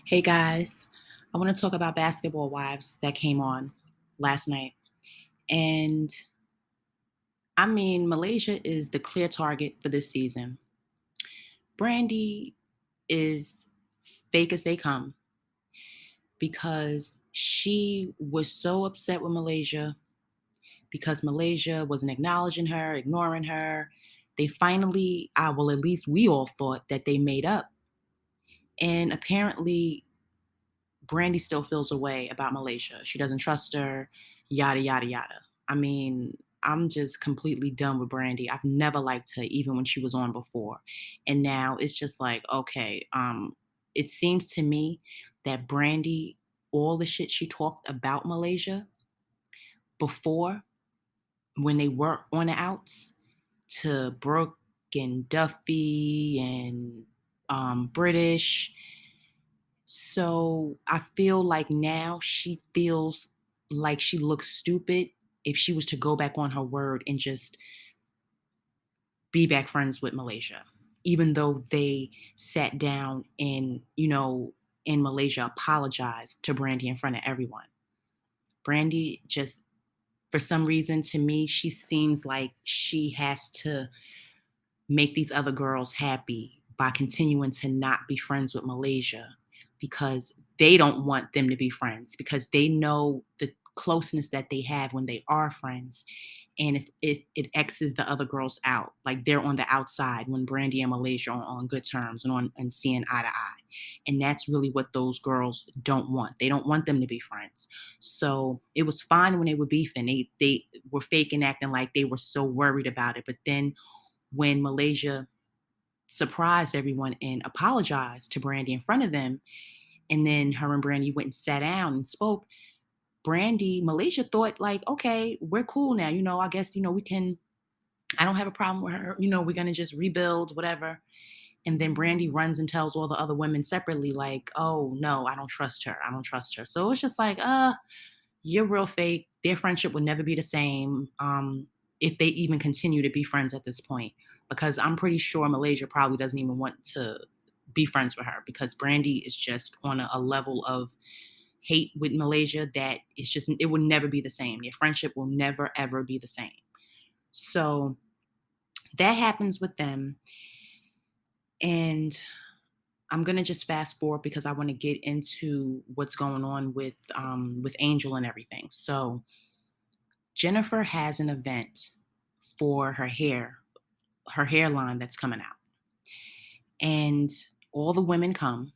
Hey guys, I want to talk about Basketball Wives that came on last night. And I mean, Malaysia is the clear target for this season. Brandi is fake as they come because she was so upset with Malaysia because Malaysia wasn't acknowledging her, ignoring her. They finally, well, at least we all thought that they made up. And apparently, Brandy still feels a way about Malaysia. She doesn't trust her, yada, yada, yada. I mean, I'm just completely done with Brandy. I've never liked her, even when she was on before. And now it's just like, okay, it seems to me that Brandy, all the shit she talked about Malaysia before, when they were on the outs, to Brooke and Duffy and British. So I feel like now she feels like she looks stupid if she was to go back on her word and just be back friends with Malaysia, even though they sat down and, in Malaysia apologized to Brandy in front of everyone. Brandy just, for some reason, to me, she seems like she has to make these other girls happy by continuing to not be friends with Malaysia because they don't want them to be friends because they know the closeness that they have when they are friends. And if it X's the other girls out, like they're on the outside when Brandy and Malaysia are on good terms and seeing eye to eye. And that's really what those girls don't want. They don't want them to be friends. So it was fine when they were beefing. They were faking acting like they were so worried about it. But then when Malaysia surprised everyone and apologized to Brandy in front of them, and then her and Brandy went and sat down and spoke. Brandy, Malaysia thought like, okay, we're cool now. I guess, we can, I don't have a problem with her. We're going to just rebuild, whatever. And then Brandy runs and tells all the other women separately, like, oh, no, I don't trust her. I don't trust her. So it's just like, you're real fake. Their friendship would never be the same if they even continue to be friends at this point. Because I'm pretty sure Malaysia probably doesn't even want to be friends with her because Brandy is just on a level of hate with Malaysia that it's just, it will never be the same. Their friendship will never, ever be the same. So that happens with them. And I'm gonna just fast forward because I want to get into what's going on with Angel and everything. So Jennifer has an event for her hairline that's coming out. And all the women come,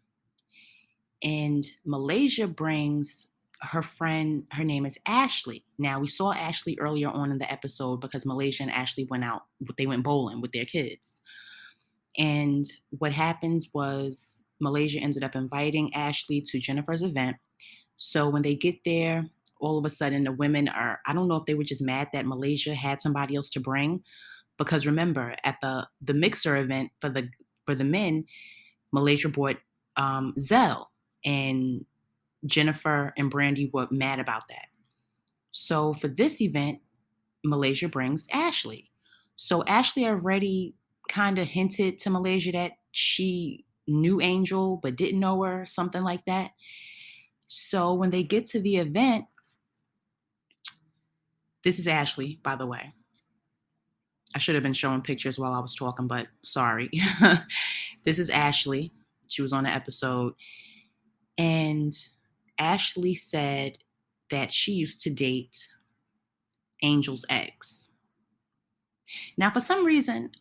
and Malaysia brings her friend, her name is Ashley. Now, we saw Ashley earlier on in the episode because Malaysia and Ashley went out, they went bowling with their kids. And what happens was Malaysia ended up inviting Ashley to Jennifer's event. So when they get there, all of a sudden the women are, I don't know if they were just mad that Malaysia had somebody else to bring, because remember at the mixer event for the men, Malaysia brought Zell, and Jennifer and Brandy were mad about that. So for this event, Malaysia brings Ashley. So Ashley already kind of hinted to Malaysia that she knew Angel but didn't know her, something like that. So when they get to the event, this is Ashley, by the way. I should have been showing pictures while I was talking, but sorry. This is Ashley. She was on the episode. And Ashley said that she used to date Angel's ex. Now, for some reason,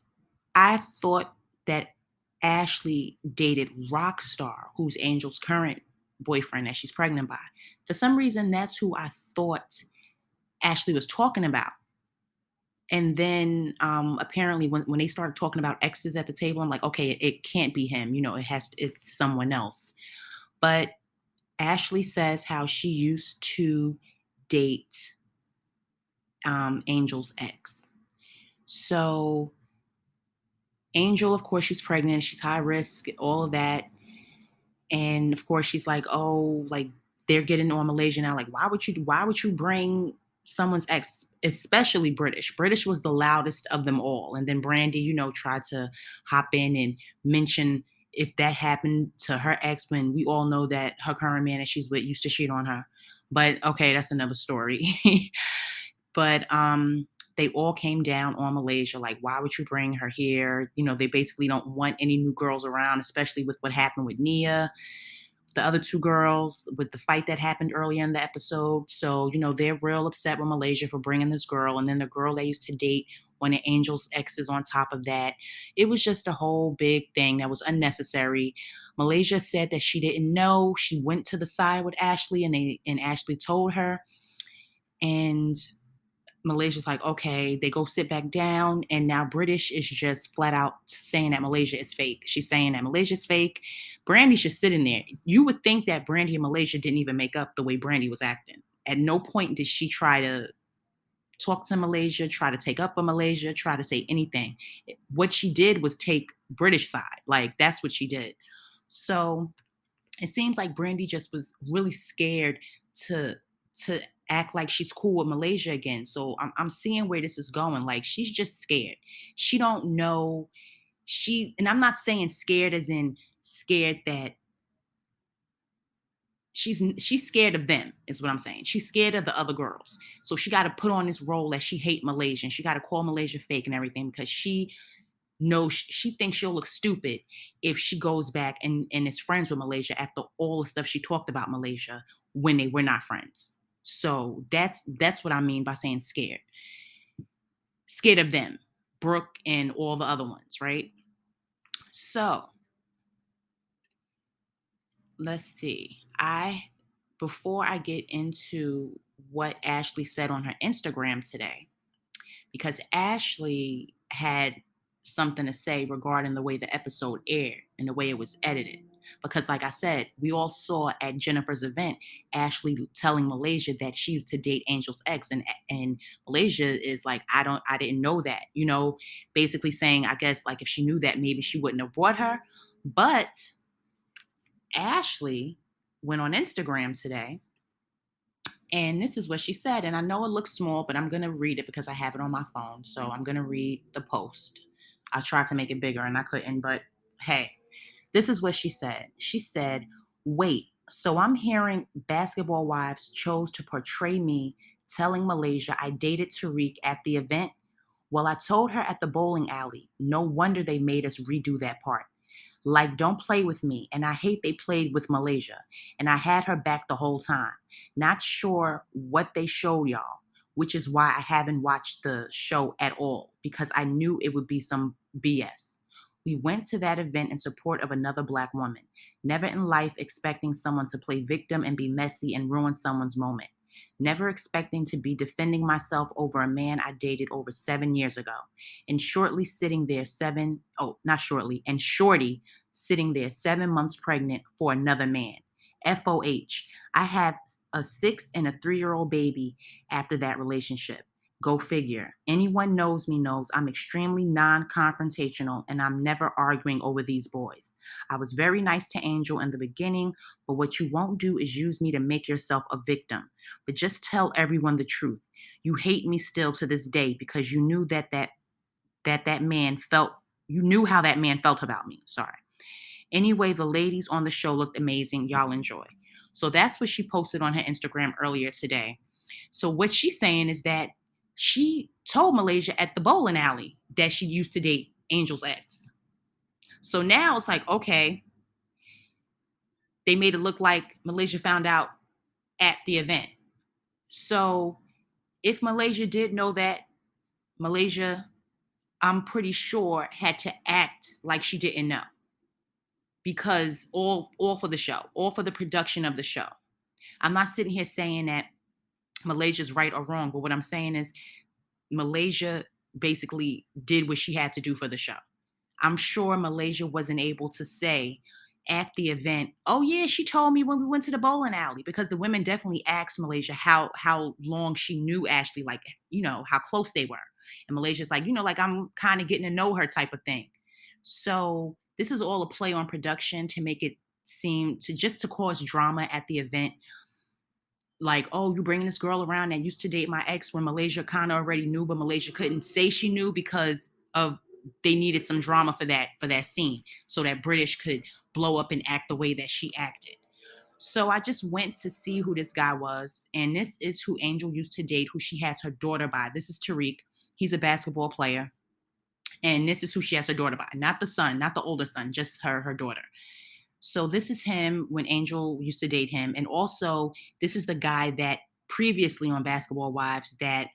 I thought that Ashley dated Rockstar, who's Angel's current boyfriend that she's pregnant by. For some reason, that's who I thought Ashley was talking about. And then apparently when they started talking about exes at the table, I'm like, okay, it can't be him. It's someone else. But Ashley says how she used to date Angel's ex. So Angel, of course, she's pregnant, she's high risk, all of that. And of course, she's like, oh, like they're getting on Malaysia now. Like, why would you bring someone's ex, especially British? British was the loudest of them all. And then Brandy, tried to hop in and mention if that happened to her ex when we all know that her current man that she's with used to cheat on her. But okay, that's another story. But they all came down on Malaysia like, why would you bring her here? They basically don't want any new girls around, especially with what happened with Nia, the other two girls, with the fight that happened earlier in the episode. So, they're real upset with Malaysia for bringing this girl. And then the girl they used to date, one of Angel's exes on top of that. It was just a whole big thing that was unnecessary. Malaysia said that she didn't know. She went to the side with Ashley and Ashley told her. And Malaysia's like, okay, they go sit back down. And now British is just flat out saying that Malaysia is fake. She's saying that Malaysia's fake. Brandy's just sitting there. You would think that Brandy and Malaysia didn't even make up the way Brandy was acting. At no point did she try to talk to Malaysia, try to take up for Malaysia, try to say anything. What she did was take British side. Like, that's what she did. So it seems like Brandy just was really scared to to act like she's cool with Malaysia again. So I'm seeing where this is going. Like, she's just scared. She don't know. And I'm not saying scared as in scared that she's scared of them is what I'm saying. She's scared of the other girls. So she got to put on this role that she hate Malaysia and she got to call Malaysia fake and everything because she knows she thinks she'll look stupid if she goes back and is friends with Malaysia after all the stuff she talked about Malaysia when they were not friends. So that's what I mean by saying scared. Scared of them, Brooke and all the other ones, right? So let's see. Before I get into what Ashley said on her Instagram today, because Ashley had something to say regarding the way the episode aired and the way it was edited. Because, like I said, we all saw at Jennifer's event Ashley telling Malaysia that she used to date Angel's ex, and Malaysia is like, I didn't know that. Basically saying, I guess, like, if she knew that, maybe she wouldn't have brought her. But Ashley went on Instagram today, and this is what she said. And I know it looks small, but I'm going to read it because I have it on my phone. So I'm going to read the post. I tried to make it bigger and I couldn't, but hey, this is what she said. She said, wait, so I'm hearing Basketball Wives chose to portray me telling Malaysia I dated Tariq at the event? Well, I told her at the bowling alley. No wonder they made us redo that part. Like, don't play with me. And I hate they played with Malaysia. And I had her back the whole time. Not sure what they showed y'all, which is why I haven't watched the show at all, because I knew it would be some BS. We went to that event in support of another Black woman. Never in life expecting someone to play victim and be messy and ruin someone's moment. Never expecting to be defending myself over a man I dated over 7 years ago. And shortly sitting there not shortly, and shorty sitting there 7 months pregnant for another man. FOH, I had a 6 and a 3-year-old baby after that relationship. Go figure. Anyone knows me knows I'm extremely non-confrontational and I'm never arguing over these boys. I was very nice to Angel in the beginning, but what you won't do is use me to make yourself a victim. But just tell everyone the truth. You hate me still to this day because you knew that man felt you knew how that man felt about me. Sorry. Anyway, the ladies on the show looked amazing. Y'all enjoy. So that's what she posted on her Instagram earlier today. So what she's saying is that she told Malaysia at the bowling alley that she used to date Angel's ex. So now it's like, okay, they made it look like Malaysia found out at the event. So if Malaysia did know that, Malaysia, I'm pretty sure, had to act like she didn't know, because all for the show, all for the production of the show. I'm not sitting here saying that Malaysia's right or wrong, but what I'm saying is Malaysia basically did what she had to do for the show. I'm sure Malaysia wasn't able to say at the event, oh yeah, she told me when we went to the bowling alley, because the women definitely asked Malaysia how long she knew Ashley, like, how close they were. And Malaysia's like, like, I'm kind of getting to know her type of thing. So this is all a play on production to make it seem to cause drama at the event. Like, oh, you bringing this girl around that used to date my ex, when Malaysia kind of already knew, but Malaysia couldn't say she knew because of they needed some drama for that scene so that British could blow up and act the way that she acted. So I just went to see who this guy was, and this is who Angel used to date, who she has her daughter by. This is Tariq. He's a basketball player, and this is who she has her daughter by. Not the son, not the older son, just her daughter. So this is him when Angel used to date him, and also this is the guy that previously on Basketball Wives that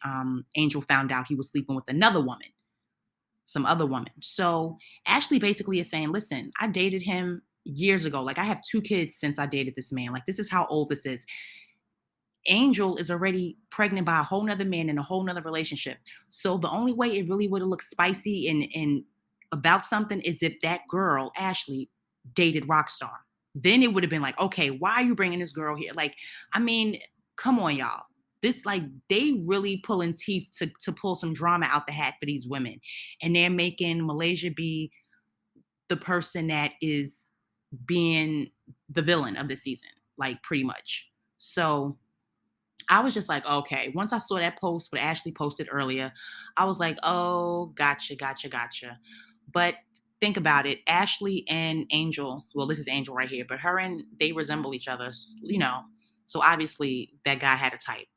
Angel found out he was sleeping with another woman, some other woman. So Ashley basically is saying, listen, I dated him years ago. Like I have 2 kids since I dated this man. Like this is how old this is. Angel is already pregnant by a whole nother man in a whole nother relationship. So the only way it really would have looked spicy and about something is if that girl, Ashley, dated Rockstar. Then it would have been like, okay, why are you bringing this girl here? Like, I mean, come on, y'all. This like they really pulling teeth to pull some drama out the hat for these women, and they're making Malaysia be the person that is being the villain of the season, like pretty much. So I was just like, okay. Once I saw that post, what Ashley posted earlier, I was like, oh, gotcha, gotcha, gotcha. But think about it. Ashley and Angel, well, this is Angel right here, but her and they resemble each other, you know. So obviously that guy had a type.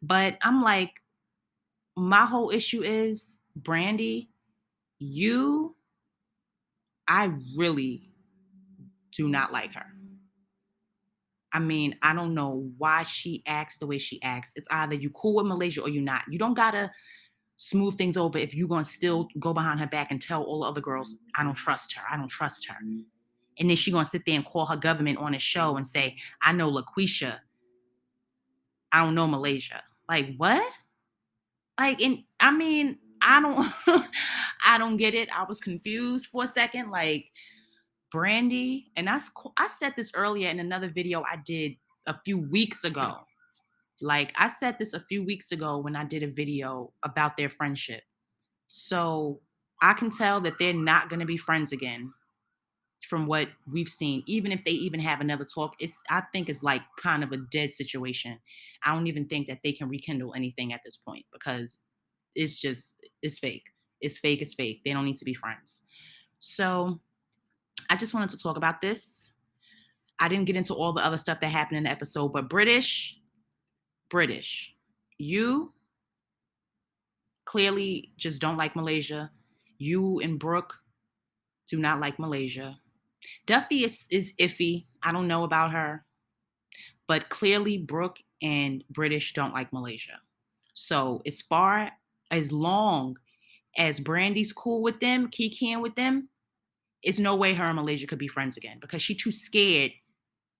But I'm like, my whole issue is Brandy, you, I really do not like her. I mean, I don't know why she acts the way she acts. It's either you cool with Malaysia or you not. You don't gotta smooth things over if you're gonna still go behind her back and tell all the other girls, I don't trust her. I don't trust her. And then she gonna sit there and call her government on a show and say, I know LaQuisha, I don't know Malaysia. Like what? Like, and I mean, I don't I don't get it. I was confused for a second. Like Brandy, and I said this earlier in another video I did a few weeks ago. Like I said this a few weeks ago when I did a video about their friendship. So I can tell that they're not going to be friends again from what we've seen. Even if they even have another talk, I think it's like kind of a dead situation. I don't even think that they can rekindle anything at this point because it's fake. It's fake. It's fake. They don't need to be friends. So I just wanted to talk about this. I didn't get into all the other stuff that happened in the episode, but British, you clearly just don't like Malaysia. You and Brooke do not like Malaysia. Duffy is iffy. I don't know about her, but clearly Brooke and British don't like Malaysia. So as long as Brandy's cool with them, kikiing with them, it's no way her and Malaysia could be friends again because she too scared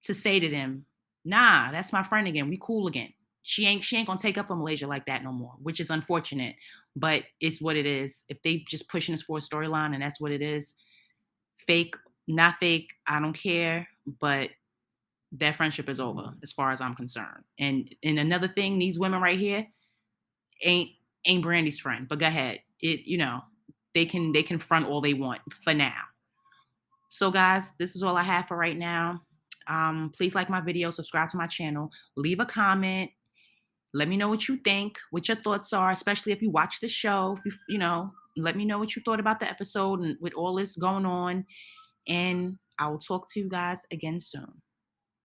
to say to them, nah, that's my friend again. We cool again. She ain't gonna take up for Malaysia like that no more, which is unfortunate, but it's what it is. If they just pushing us for a storyline and that's what it is, fake, not fake, I don't care, but that friendship is over as far as I'm concerned. And another thing, these women right here ain't ain't Brandy's friend. But go ahead. They can front all they want for now. So guys, this is all I have for right now. Please like my video, subscribe to my channel, leave a comment. Let me know what you think, what your thoughts are, especially if you watch the show. If let me know what you thought about the episode and with all this going on. And I will talk to you guys again soon.